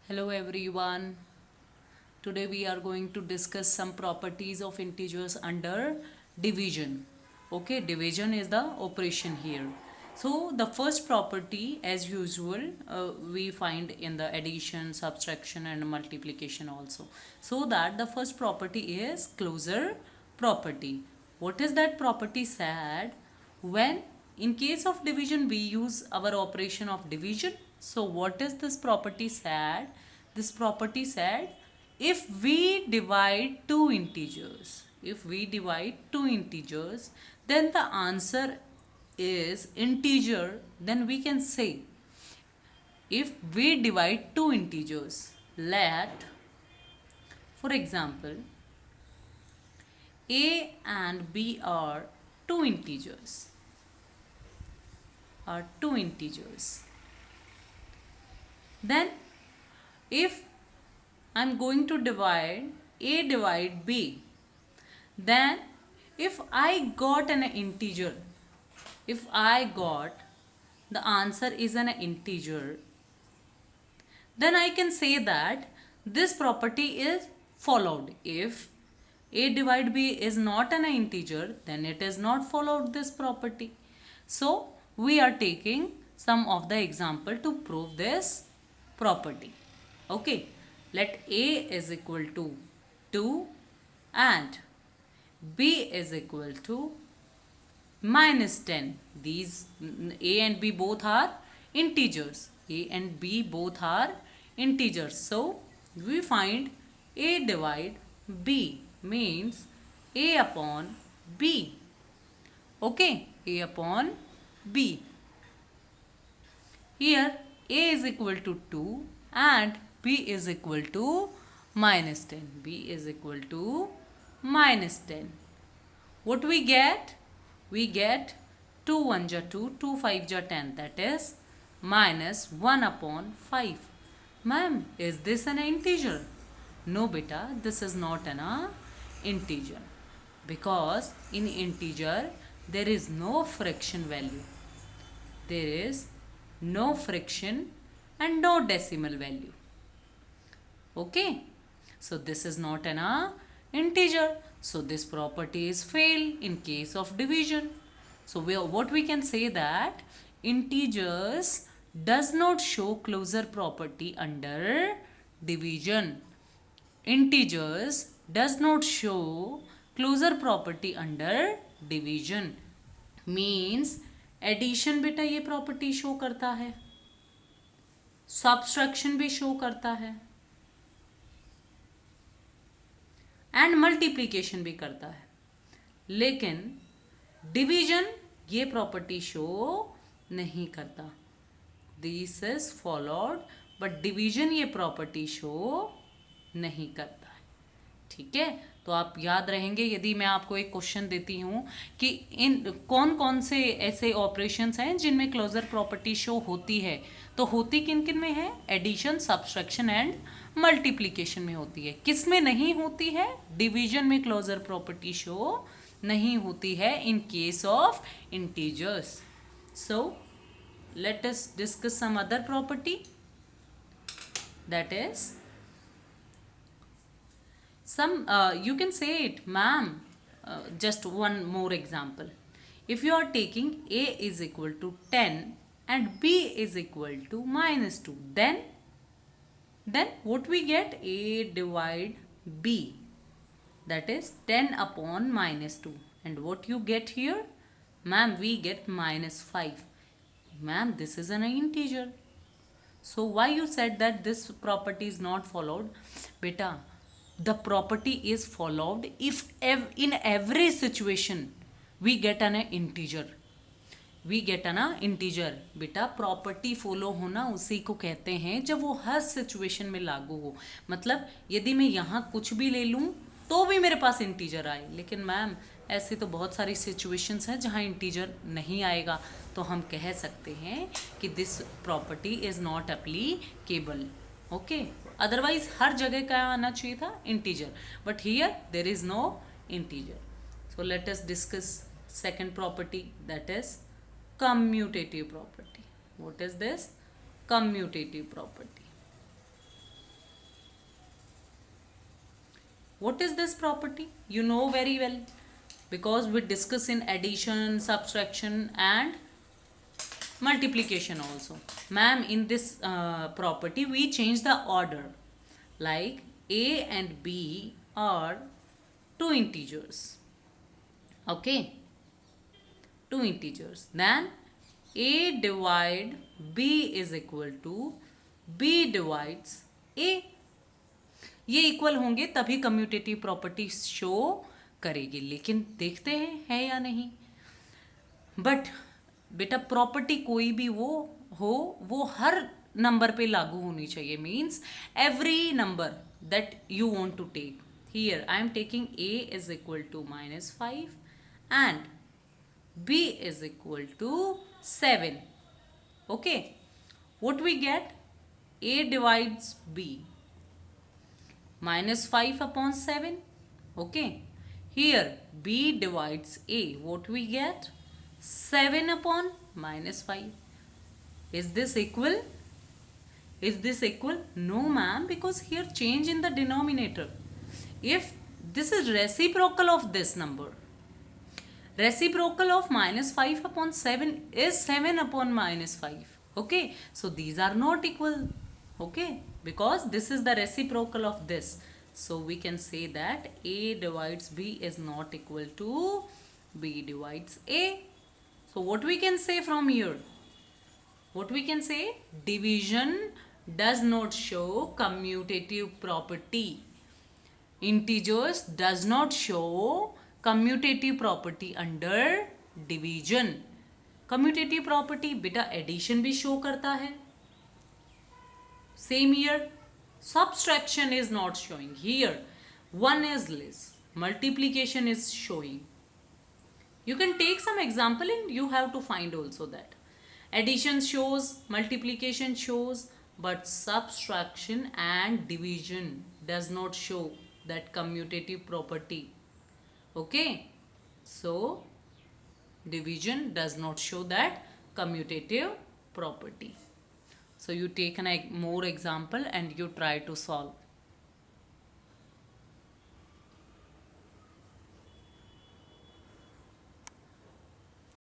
Hello everyone. Today we are going to discuss some properties of integers under division. Okay, division is the operation here. So the first property as usual we find in the addition, subtraction and multiplication also. So that the first property is closure property. What is that property said? When in case of division we use our operation of division. So what is this property said? This property said if we divide two integers, then the answer is integer, then we can say if we divide two integers, let for example a and b are two integers. Then if I'm going to divide a divide b, then if I got an integer, if I got the answer is an integer, then I can say that this property is followed. If a divide b is not an integer, then it is not followed this property. So we are taking some of the example to prove this property. Okay, let a is equal to 2 and b is equal to minus 10. These a and b both are integers. A and b both are integers. So we find a divide b means a upon b. Okay, a upon b. Here a is equal to 2 and b is equal to minus 10. B is equal to minus 10. What we get? We get 2 1 ja 2, 2 5 ja 10, that is minus 1 upon 5. Ma'am, is this an integer? No beta, this is not an integer, because in integer there is no fraction value. There is no fraction and no decimal value. Okay, so this is not an integer. So this property is fail in case of division. So what we can say that integers does not show closure property under division. Integers does not show closure property under division. Means addition बेटा ये property show करता है, subtraction भी show करता है and multiplication भी करता है, लेकिन डिवीजन ये प्रॉपर्टी शो नहीं करता. This is followed but division ये प्रॉपर्टी शो नहीं करता है. ठीक है, तो आप याद रहेंगे यदि मैं आपको एक क्वेश्चन देती हूँ कि इन कौन कौन से ऐसे ऑपरेशंस हैं जिनमें क्लोजर प्रॉपर्टी शो होती है, तो होती किन किन में है? एडिशन, सब्सट्रैक्शन एंड मल्टीप्लिकेशन में होती है. किस में नहीं होती है? डिवीजन में क्लोजर प्रॉपर्टी शो नहीं होती है in case of integers. So let us discuss some other property, that is some you can say it, ma'am. Just one more example. If you are taking a is equal to 10 and b is equal to minus 2, then what we get? A divide b, that is 10 upon minus 2, and what you get here? Ma'am, we get minus 5. Ma'am, this is an integer. So why you said that this property is not followed? Beta, the property is followed if in every situation we get an integer. We get an integer. बेटा property follow होना उसी को कहते हैं जब वो हर situation में लागू हो. मतलब यदि मैं यहाँ कुछ भी ले लूँ तो भी मेरे पास इंटीजर आए, लेकिन मैम ऐसी तो बहुत सारी सिचुएशंस हैं जहाँ इंटीजर नहीं आएगा, तो हम कह सकते हैं कि this property is not applicable. Okay, otherwise हर जगह क्या आना चाहिए था? Integer, but here there is no integer. So let us discuss second property, that is commutative property. What is this? Commutative property. What is this property? You know very well, because we discuss in addition, subtraction and multiplication also. Ma'am, in this property we change the order, like a and b are two integers. Okay, two integers. Then a divide b is equal to b divides a. ये equal होंगे तभी commutative property show करेगी, लेकिन देखते हैं है या नहीं. बट बेटा प्रॉपर्टी कोई भी वो हर नंबर पे लागू होनी चाहिए. Means every number that you want to take. Here I am taking a is equal to -5 and b is equal to 7. Okay, what we get? A divides b, -5 upon 7. Okay, here b divides a, what we get? 7 upon -5. Is this equal? Is this equal? No ma'am, because here change in the denominator. If this is reciprocal of this number, reciprocal of -5 upon 7 is 7 upon -5. Okay, so these are not equal. Okay, because this is the reciprocal of this, so we can say that a divides b is not equal to b divides a. So what we can say from here? What we can say? Division does not show commutative property. Integers does not show commutative property under division. Commutative property बेटा addition भी show करता है. Same here, subtraction is not showing. Here one is less, multiplication is showing. You can take some example and you have to find also that addition shows, multiplication shows, but subtraction and division does not show that commutative property. Okay, so division does not show that commutative property. So you take more example and you try to solve.